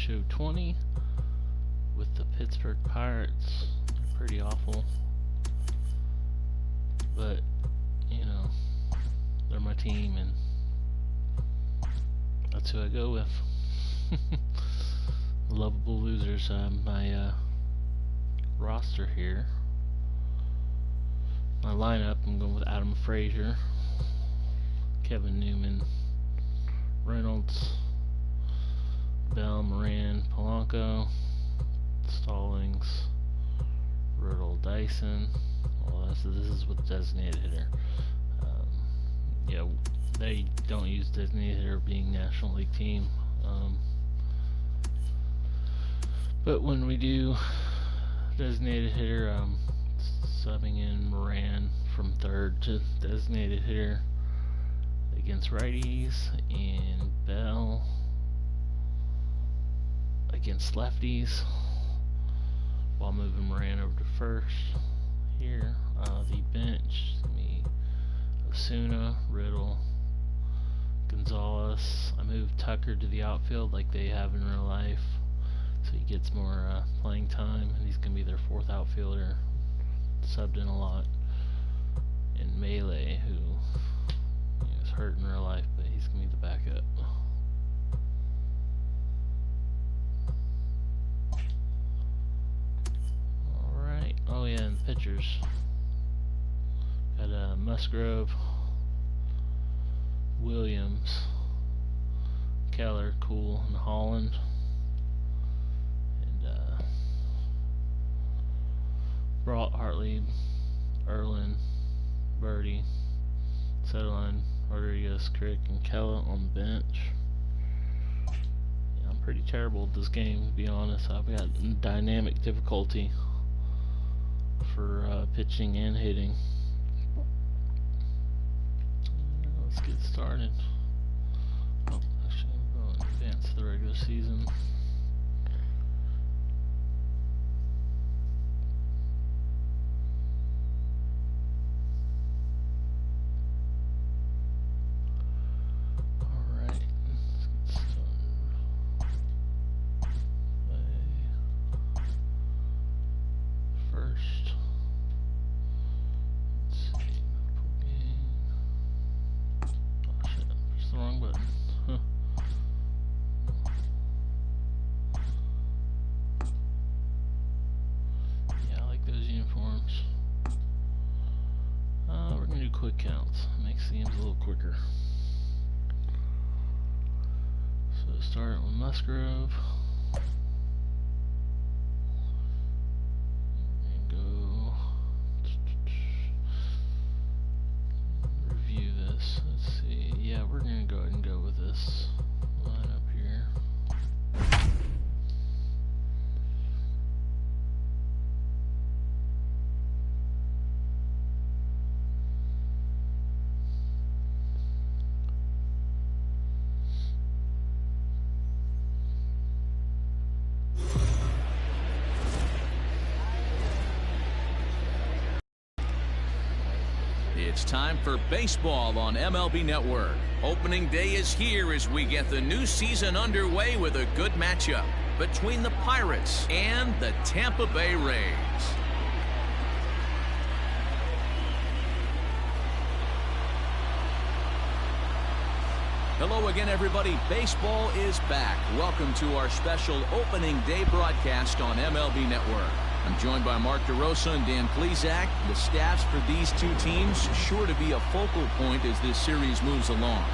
show 20 with the Pittsburgh Pirates. They're pretty awful, but you know, they're my team and that's who I go with. Lovable losers. My roster here. My lineup, I'm going with Adam Frazier, Kevin Newman, Reynolds, Bell, Moran, Polanco, Stallings, Riddle, Dyson. Well, this is with designated hitter. Yeah, they don't use designated hitter being National League team. But when we do designated hitter, subbing in Moran from third to designated hitter against righties, and Bell against lefties, while moving Moran over to first. Here, the bench, Osuna, Riddle, Gonzalez. I moved Tucker to the outfield like they have in real life, so he gets more playing time, and he's going to be their fourth outfielder. Subbed in a lot. And Melee, who is hurt in real life, but he's going to be the backup. Alright, oh yeah, and pitchers. Got Musgrove, Williams, Keller, Cool, and Holland. Brault, Hartley, Erlin, Birdie, Setterline, Rodriguez, Crick, and Kella on the bench. Yeah, I'm pretty terrible at this game, to be honest. I've got dynamic difficulty for pitching and hitting. Let's get started. Oh, actually, I'm going to advance to the regular season. Quick counts makes the games a little quicker. So start with Musgrove. And go review this. Let's see. Yeah, we're gonna go ahead and go with this lineup here. It's time for baseball on MLB Network. Opening day is here as we get the new season underway with a good matchup between the Pirates and the Tampa Bay Rays. Hello again, everybody. Baseball is back. Welcome to our special opening day broadcast on MLB Network. I'm joined by Mark DeRosa and Dan Plesac. The staffs for these two teams sure to be a focal point as this series moves along.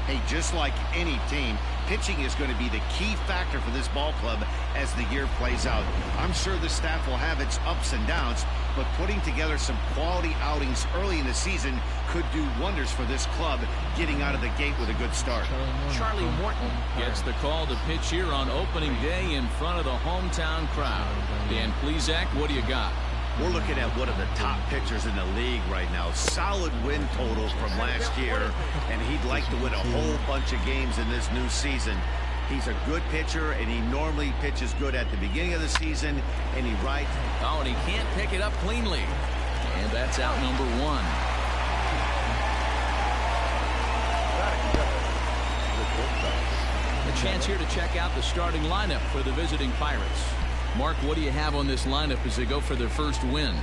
Hey, just like any team, pitching is going to be the key factor for this ball club as the year plays out. I'm sure the staff will have its ups and downs, but putting together some quality outings early in the season could do wonders for this club getting out of the gate with a good start. Charlie Morton gets the call to pitch here on opening day in front of the hometown crowd. Dan Plesac, what do you got? We're looking at one of the top pitchers in the league right now. Solid win totals from last year, and he'd like to win a whole bunch of games in this new season. He's a good pitcher, and he normally pitches good at the beginning of the season, and he right. Oh, and he can't pick it up cleanly. And that's out number one. The chance here to check out the starting lineup for the visiting Pirates. Mark, what do you have on this lineup as they go for their first win?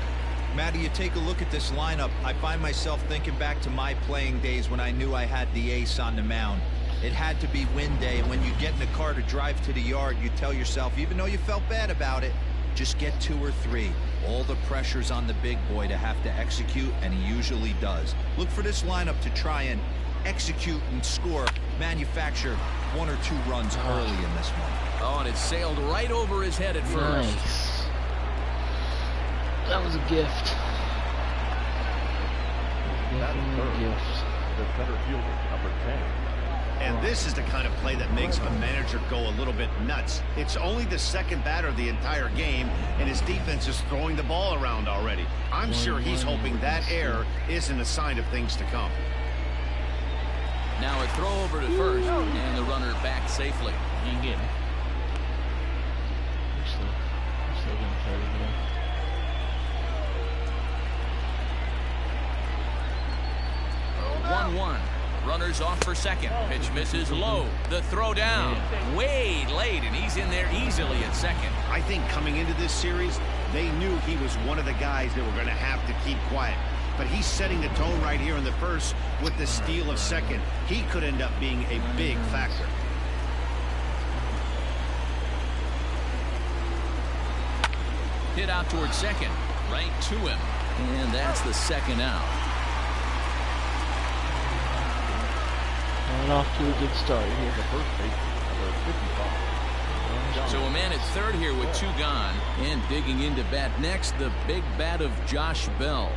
Matty, you take a look at this lineup. I find myself thinking back to my playing days when I knew I had the ace on the mound. It had to be win day, and when you get in the car to drive to the yard, you tell yourself, even though you felt bad about it, just get 2 or 3. All the pressure's on the big boy to have to execute, and he usually does. Look for this lineup to try and execute and score, manufacture 1 or 2 runs early in this one. Oh, and it sailed right over his head at first. Nice. That was a gift. Definitely a gift. The center fielder, number 10. And this is the kind of play that makes a manager go a little bit nuts. It's only the second batter of the entire game, and his defense is throwing the ball around already. I'm sure he's hoping that error isn't a sign of things to come. Now a throw over to first, and the runner back safely. You can get me. We're still going to try to go. 1-1. Runners off for second. Pitch misses low. The throw down. Way late, and he's in there easily at second. I think coming into this series, they knew he was one of the guys that were going to have to keep quiet. But he's setting the tone right here in the first with the steal of second. He could end up being a big factor. Hit out towards second. Right to him. And that's the second out. Going off to a good start here. The first base, number 55. So a man at third here with 2 gone. And digging into bat next, the big bat of Josh Bell.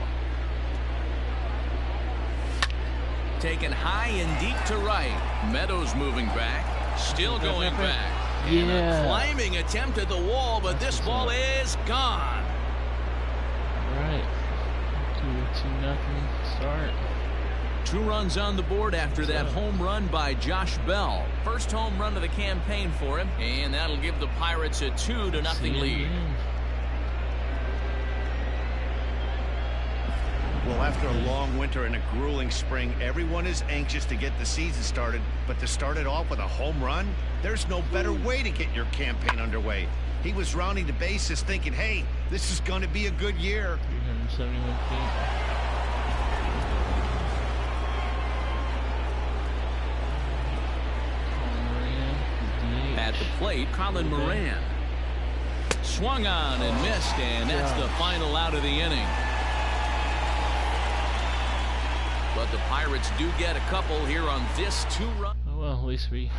Taken high and deep to right. Meadows moving back. Still going back. And a climbing attempt at the wall, but this ball is gone. All right. 2-0 start. 2 runs on the board after that home run by Josh Bell. First home run of the campaign for him, and that'll give the Pirates a 2-0 lead. Well, after a long winter and a grueling spring, everyone is anxious to get the season started, but to start it off with a home run, there's no better way to get your campaign underway. He was rounding the bases thinking, hey, this is going to be a good year. 371 feet. At the plate, Colin Moran. Swung on and missed, and that's the final out of the inning. But the Pirates do get a couple here on this 2-run. Oh well, at least we.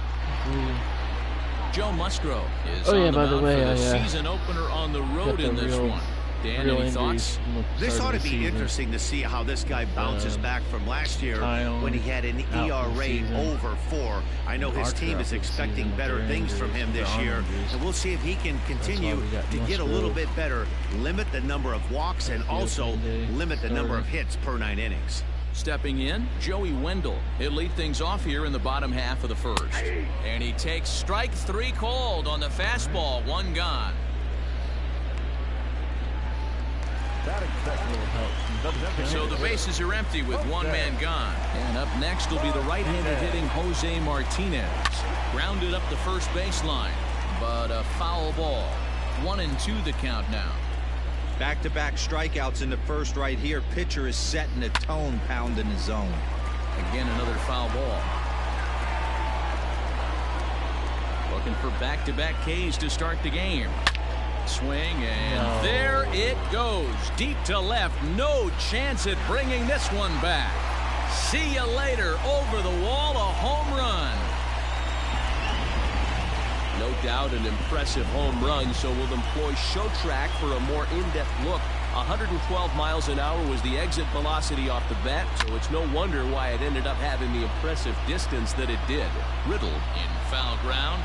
Joe Musgrove is on the by the mound way, for the season opener on the road in this one. Dan, any thoughts? This ought to be interesting to see how this guy bounces back from last year when he had an ERA over 4. I know his team is expecting better things from him this year, and we'll see if he can continue to get a little bit better, limit the number of walks, and also limit the number of hits per 9 innings. Stepping in, Joey Wendell. He'll lead things off here in the bottom half of the first. And he takes strike 3 called on the fastball. 1 gone. So the bases are empty with 1 man gone. And up next will be the right-handed hitting Jose Martinez. Grounded up the first baseline, but a foul ball. 1-2 the count now. Back-to-back strikeouts in the first right here. Pitcher is setting the tone, pounding the zone. Again, another foul ball. Looking for back-to-back Ks to start the game. Swing, and there it goes. Deep to left. No chance at bringing this one back. See you later. Over the wall, a home run. No doubt an impressive home run, so we'll employ show track for a more in-depth look. 112 miles an hour was the exit velocity off the bat, so it's no wonder why it ended up having the impressive distance that it did. Riddle in foul ground.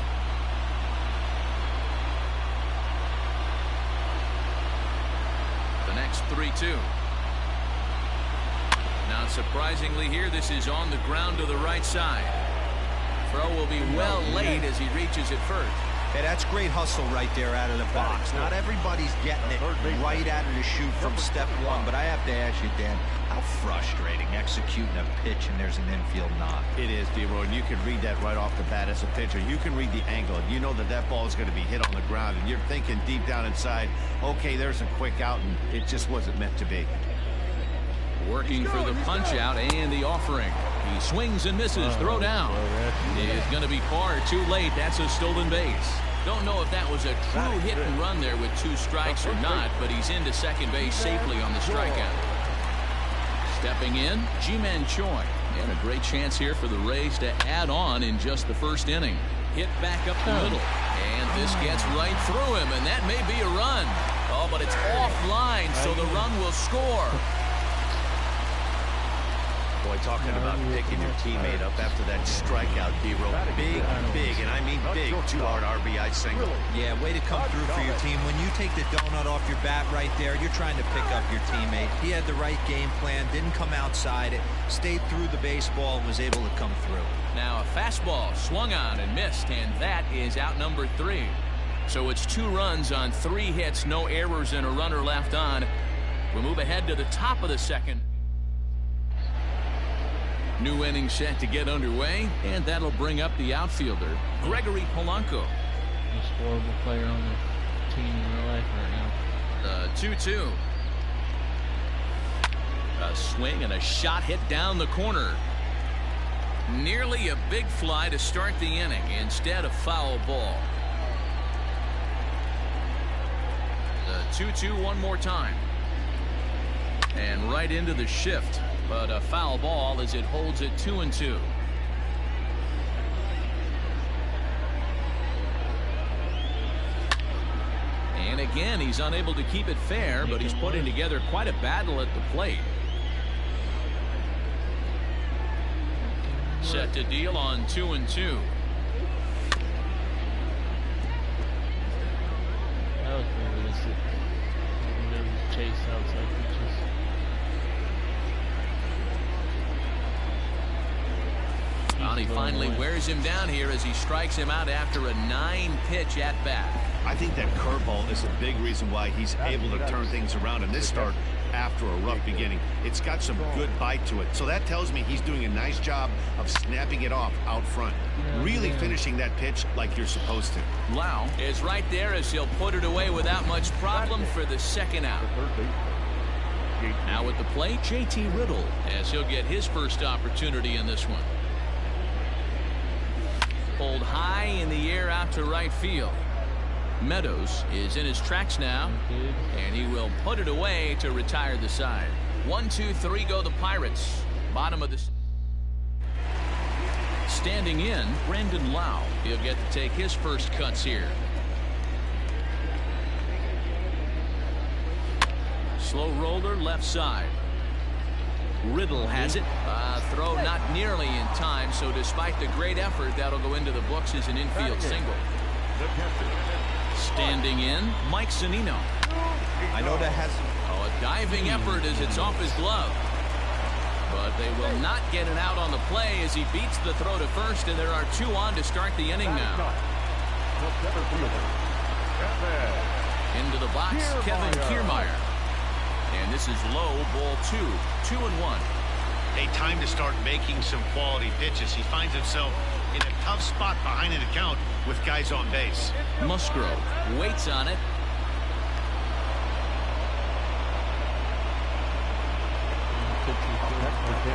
The next 3-2. Not surprisingly here, this is on the ground to the right side. Throw will be well late as he reaches it first. Hey, that's great hustle right there out of the box. Not everybody's getting it right out of the chute from step one, but I have to ask you, Dan, how frustrating executing a pitch and there's an infield knock. It is, D-Roy, and you can read that right off the bat as a pitcher. You can read the angle, and you know that that ball is going to be hit on the ground, and you're thinking deep down inside, okay, there's a quick out, and it just wasn't meant to be. Working for the punch out and the offering. He swings and misses. Throw down. Is going to be far too late. That's a stolen base. Don't know if that was a true hit and run there with 2 strikes or not, but he's into second base safely on the strikeout. Stepping in, Ji-Man Choi. And a great chance here for the Rays to add on in just the first inning. Hit back up the middle. And this gets right through him, and that may be a run. Oh, but it's offline, so the run will score. Boy, talking about picking your teammate up after that strikeout, D-Roy. Big, and I mean big, 2-hard RBI single. Yeah, way to come through for your team. When you take the donut off your bat right there, you're trying to pick up your teammate. He had the right game plan, didn't come outside it, stayed through the baseball, and was able to come through. Now a fastball swung on and missed, and that is out number 3. So it's 2 runs on 3 hits, no errors, and a runner left on. We'll move ahead to the top of the second. New inning set to get underway, and that'll bring up the outfielder, Gregory Polanco. Most horrible player on the team in real life right now. 2-2. A swing and a shot hit down the corner. Nearly a big fly to start the inning instead of foul ball. The 2-2 one more time. And right into the shift. But a foul ball as it holds it 2-2. And again, he's unable to keep it fair, but he's putting together quite a battle at the plate. Set to deal on 2-2. That was pretty realistic. Chase outside pitches. He finally wears him down here as he strikes him out after a 9-pitch at-bat. I think that curveball is a big reason why he's able to turn things around in this start after a rough beginning. It's got some good bite to it. So that tells me he's doing a nice job of snapping it off out front. Really finishing that pitch like you're supposed to. Lau is right there as he'll put it away without much problem for the second out. Now at the plate, JT Riddle, as he'll get his first opportunity in this one. Pulled high in the air out to right field. Meadows is in his tracks now, and he will put it away to retire the side. 1-2-3 go the Pirates. Bottom of the standing in, Brandon Lau. He'll get to take his first cuts here. Slow roller left side. Riddle has it. Throw not nearly in time, so despite the great effort, that'll go into the books as an infield single. Standing in, Mike Zunino. I know that has a diving effort as it's off his glove. But they will not get it out on the play as he beats the throw to first, and there are 2 on to start the inning now. Into the box, Kevin Kiermaier. And this is low, ball 2. 2-1. A time to start making some quality pitches. He finds himself in a tough spot behind an account with guys on base. Musgrove waits on it.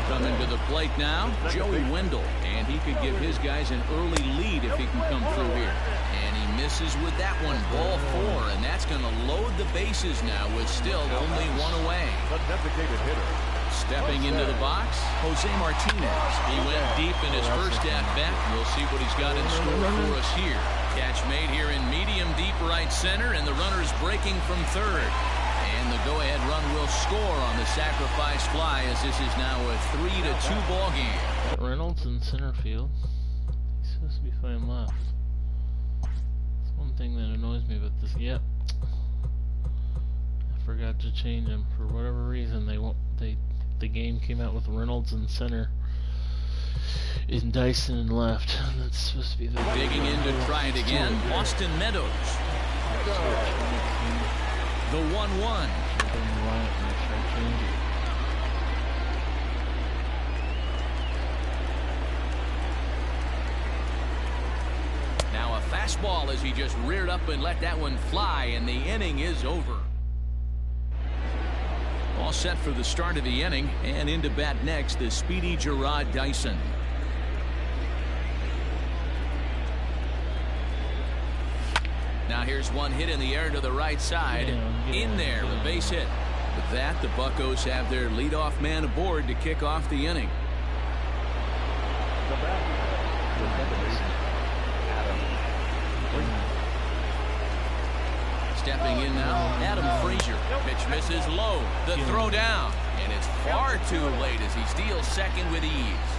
Coming to the plate now, Joey Wendell, and he could give his guys an early lead if he can come through here. And he misses with that one, ball 4, and that's going to load the bases now with still only 1 away. Stepping into the box, Jose Martinez. He went deep in his first at-bat. We'll see what he's got in store for us here. Catch made here in medium deep right center, and the runner's breaking from third. And the go-ahead run will score on the sacrifice fly as this is now a 3-2 ball game. Reynolds in center field. He's supposed to be playing left. That's one thing that annoys me about this. Yep. I forgot to change him for whatever reason. The game came out with Reynolds in center. in Dyson and left. That's supposed to be the Digging in to try it again, Austin Meadows. The 1-1. Now a fastball as he just reared up and let that one fly, and the inning is over. All set for the start of the inning, and into bat next, the speedy Gerard Dyson. Now here's one hit in the air to the right side. In there, a base hit. With that, the Buccos have their leadoff man aboard to kick off the inning. Stepping in now, Adam Frazier. Pitch misses low. The throw down. And it's far too late as he steals second with ease.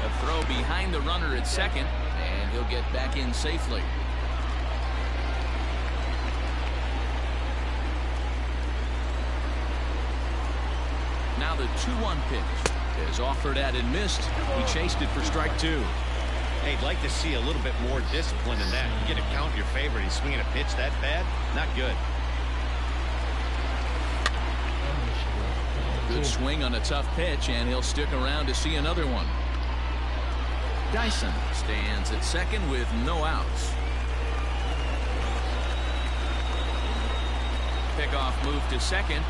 A throw behind the runner at second, and he'll get back in safely. Now the 2-1 pitch is offered at and missed. He chased it for strike two. Hey, I'd like to see a little bit more discipline in that. You get a count in your favor. He's swinging a pitch that bad. Not good. Good swing on a tough pitch, and he'll stick around to see another one. Dyson stands at second with no outs. Pickoff move to second.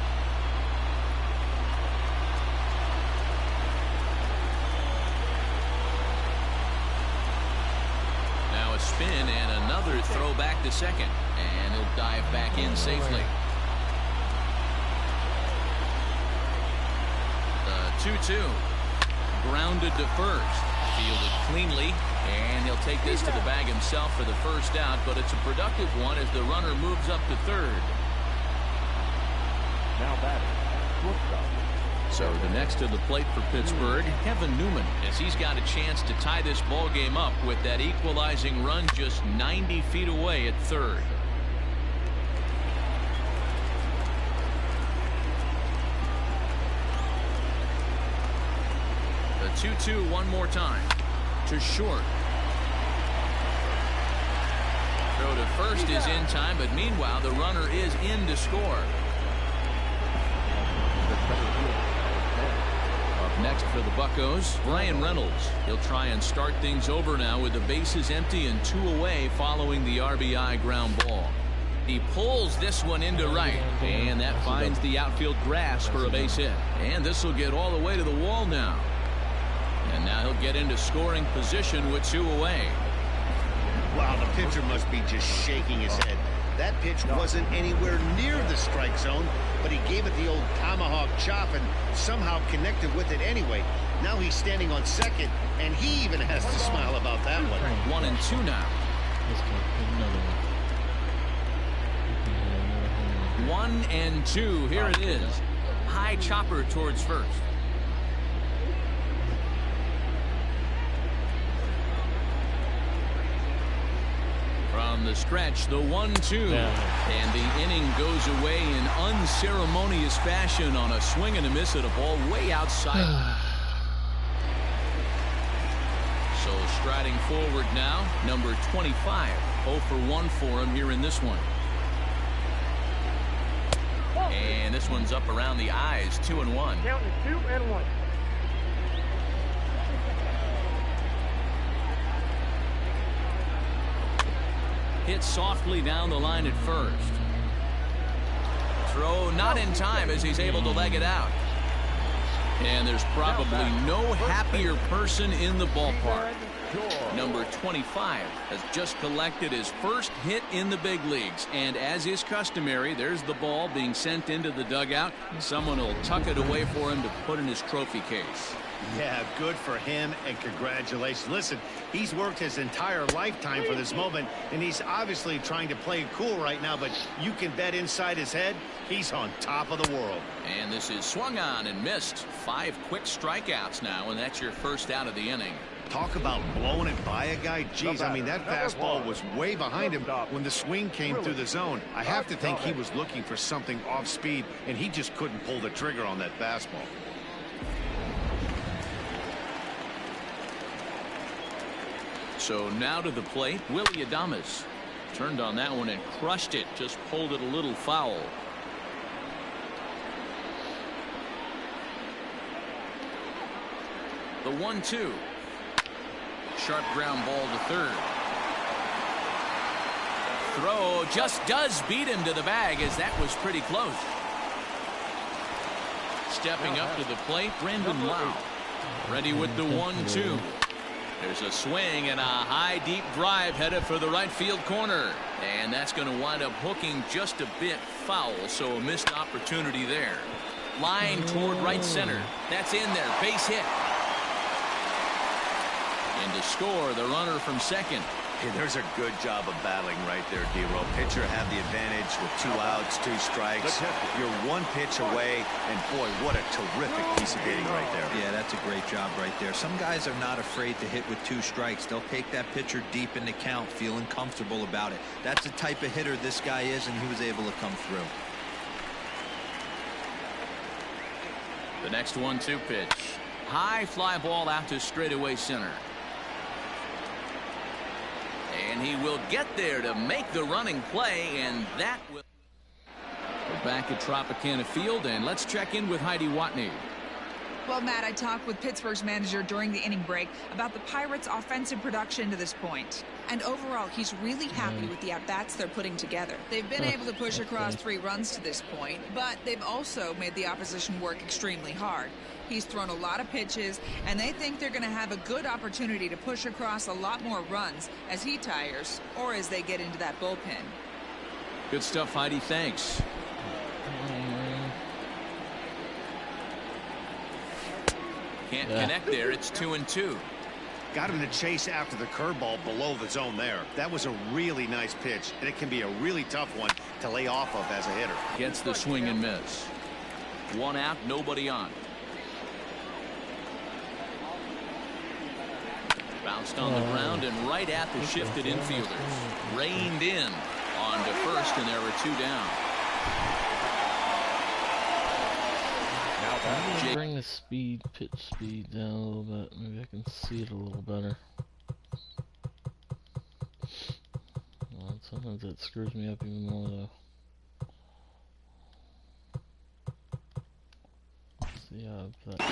Now a spin and another throw back to second, and he'll dive back in safely. The 2-2 grounded to first. Fielded cleanly, and he'll take this to the bag himself for the first out, but it's a productive one as the runner moves up to third. Now batting, shortstop. So the next to the plate for Pittsburgh, Kevin Newman, as he's got a chance to tie this ball game up with that equalizing run just 90 feet away at third. The 2-2 one more time to short. Throw to first is in time, but meanwhile the runner is in to score. Up next for the Buccos, Brian Reynolds. He'll try and start things over now with the bases empty and 2 away following the RBI ground ball. He pulls this one into right, and that finds the outfield grass for a base hit. And this will get all the way to the wall now. And now he'll get into scoring position with 2 away. Wow, the pitcher must be just shaking his head. That pitch wasn't anywhere near the strike zone, but he gave it the old tomahawk chop and somehow connected with it anyway. Now he's standing on second, and he even has to smile about that one. 1-2 now. 1-2. Here it is. High chopper towards first. From the stretch, the 1-2. And the inning goes away in unceremonious fashion on a swing and a miss at a ball way outside. So striding forward now, number 25. 0 for 1 for him here in this one. And this one's up around the eyes, 2-1. Counting 2-1. Hit softly down the line at first. Throw not in time as he's able to leg it out. And there's probably no happier person in the ballpark. Number 25 has just collected his first hit in the big leagues. And as is customary, there's the ball being sent into the dugout. Someone will tuck it away for him to put in his trophy case. Yeah, good for him, and congratulations. Listen, he's worked his entire lifetime for this moment, and he's obviously trying to play it cool right now, but you can bet inside his head, he's on top of the world. And this is swung on and missed. 5 quick strikeouts now, and that's your first out of the inning. Talk about blowing it by a guy. Geez, I mean, that fastball was way behind him when the swing came through the zone. I have to think he was looking for something off speed, and he just couldn't pull the trigger on that fastball. So now to the plate, Willie Adames. Turned on that one and crushed it. Just pulled it a little foul. The 1-2. Sharp ground ball to third. Throw just does beat him to the bag, as that was pretty close. Stepping up to the plate, Brandon Lau. Ready with the 1-2. There's a swing and a high deep drive headed for the right field corner. And that's going to wind up hooking just a bit foul, so a missed opportunity there. Line toward right center. That's in there. Base hit. And to score, the runner from second. Hey, there's a good job of battling right there, D-Row. Pitcher had the advantage with 2 outs, 2 strikes. You're 1 pitch away, and boy, what a terrific piece of hitting right there. Yeah, that's a great job right there. Some guys are not afraid to hit with 2 strikes. They'll take that pitcher deep in the count, feeling comfortable about it. That's the type of hitter this guy is, and he was able to come through. The next 1-2 pitch. High fly ball out to straightaway center. And he will get there to make the running play, and that will... We're back at Tropicana Field, and let's check in with Heidi Watney. Well, Matt, I talked with Pittsburgh's manager during the inning break about the Pirates' offensive production to this point. And overall, he's really happy with the at-bats they're putting together. They've been able to push across 3 runs to this point, but they've also made the opposition work extremely hard. He's thrown a lot of pitches, and they think they're going to have a good opportunity to push across a lot more runs as he tires or as they get into that bullpen. Good stuff, Heidi. Thanks. Can't connect there. It's 2-2. Got him to chase after the curveball below the zone there. That was a really nice pitch, and it can be a really tough one to lay off of as a hitter. Gets the swing and miss. 1 out, nobody on. Bounced on the ground and right at the shifted infielders. Reined in on to first, and there were 2 down. Bring the pitch speed down a little bit. Maybe I can see it a little better. Well, sometimes it screws me up even more though.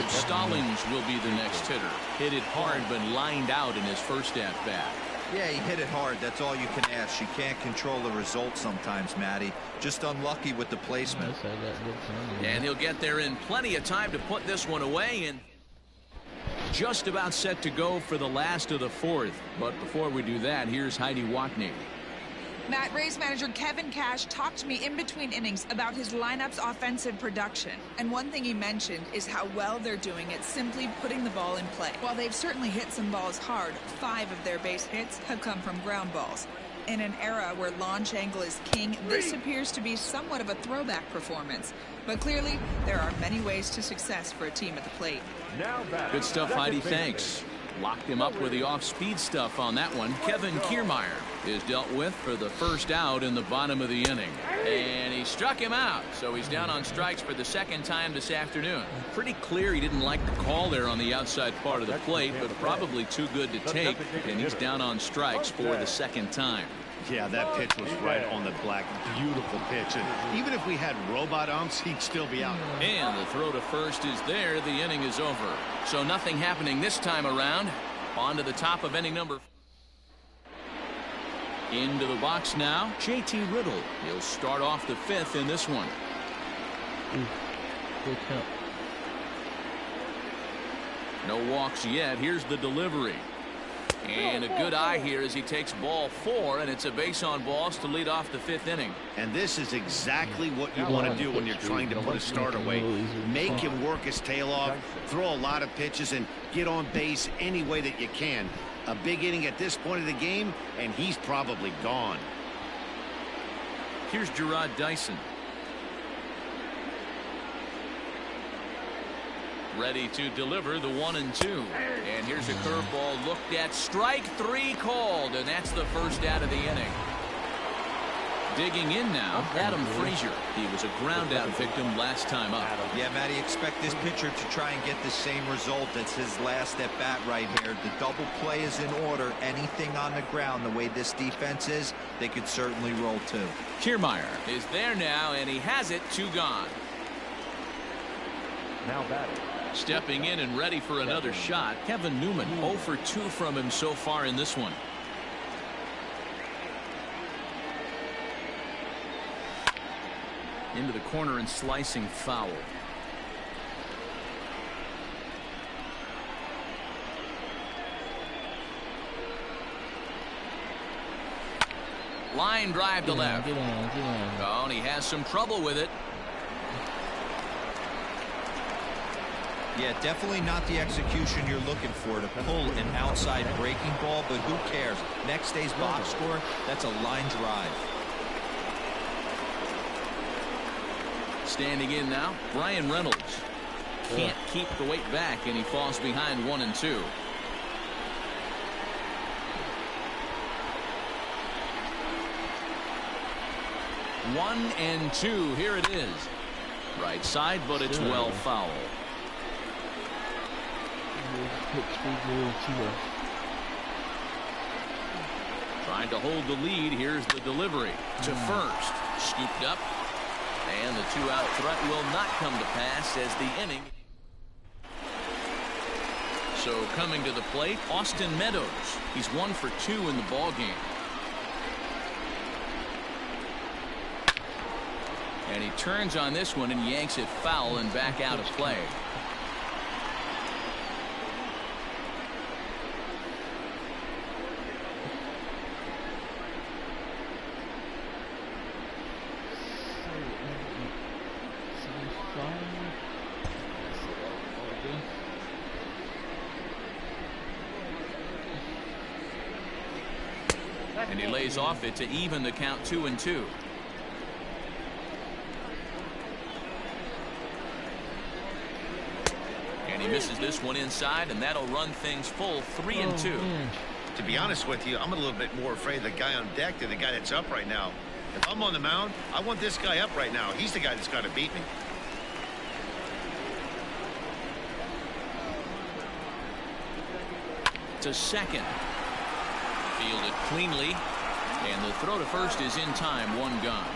Stallings will be the next hitter. Hit it hard, but lined out in his first at-bat. Yeah, he hit it hard. That's all you can ask. You can't control the result sometimes, Matty. Just unlucky with the placement. And he'll get there in plenty of time to put this one away, and just about set to go for the last of the 4th. But before we do that, here's Heidi Watney. Matt, Rays manager Kevin Cash talked to me in between innings about his lineup's offensive production. And one thing he mentioned is how well they're doing at simply putting the ball in play. While they've certainly hit some balls hard, 5 of their base hits have come from ground balls. In an era where launch angle is king, this appears to be somewhat of a throwback performance. But clearly, there are many ways to success for a team at the plate. Good stuff, Heidi. Thanks. Locked him up with the off-speed stuff on that one. Kevin Kiermaier is dealt with for the first out in the bottom of the inning. And he struck him out, so he's down on strikes for the 2nd time this afternoon. Pretty clear he didn't like the call there on the outside part of the plate, but probably too good to take, and he's down on strikes for the 2nd time. Yeah, that pitch was right on the black. Beautiful pitch. And even if we had robot umps, he'd still be out. And the throw to first is there. The inning is over. So nothing happening this time around. On to the top of inning number. Into the box now, JT Riddle. He'll start off the 5th in this one. Good count. No walks yet. Here's the delivery. And a good eye here as he takes ball 4, and it's a base on balls to lead off the 5th inning. And this is exactly what you want to do when you're trying to put a starter away. Make him work his tail off, throw a lot of pitches, and get on base any way that you can. A big inning at this point of the game, and he's probably gone. Here's Gerard Dyson. Ready to deliver the 1-2. And here's a curveball looked at. Strike 3 called, and that's the first out of the inning. Digging in now, Adam Frazier. He was a ground-out victim last time up. Yeah, Matty, expect this pitcher to try and get the same result as his last at-bat right here. The double play is in order. Anything on the ground, the way this defense is, they could certainly roll too. Kiermaier is there now, and he has it. 2 gone. Now batting. Stepping in and ready for another shot, Kevin Newman. 0 for 2 from him so far in this one. Into the corner and slicing foul. Line drive to left. Get on. Oh, and he has some trouble with it. Yeah, definitely not the execution you're looking for to pull an outside breaking ball, but who cares? Next day's box score, that's a line drive. Standing in now, Brian Reynolds. Can't keep the weight back, and he falls behind 1-2. One and two. Here it is. Right side, but it's well foul. Trying to hold the lead. Here's the delivery to first. Scooped up. And the 2-out threat will not come to pass as the inning. So coming to the plate, Austin Meadows. He's 1 for 2 in the ball game. And he turns on this one and yanks it foul and back out of play. And he lays off it to even the count 2-2. And he misses this one inside, and that'll run things full 3-2. To be honest with you, I'm a little bit more afraid of the guy on deck than the guy that's up right now. If I'm on the mound, I want this guy up right now. He's the guy that's got to beat me. To second. Fielded cleanly. And the throw to first is in time. 1 gone.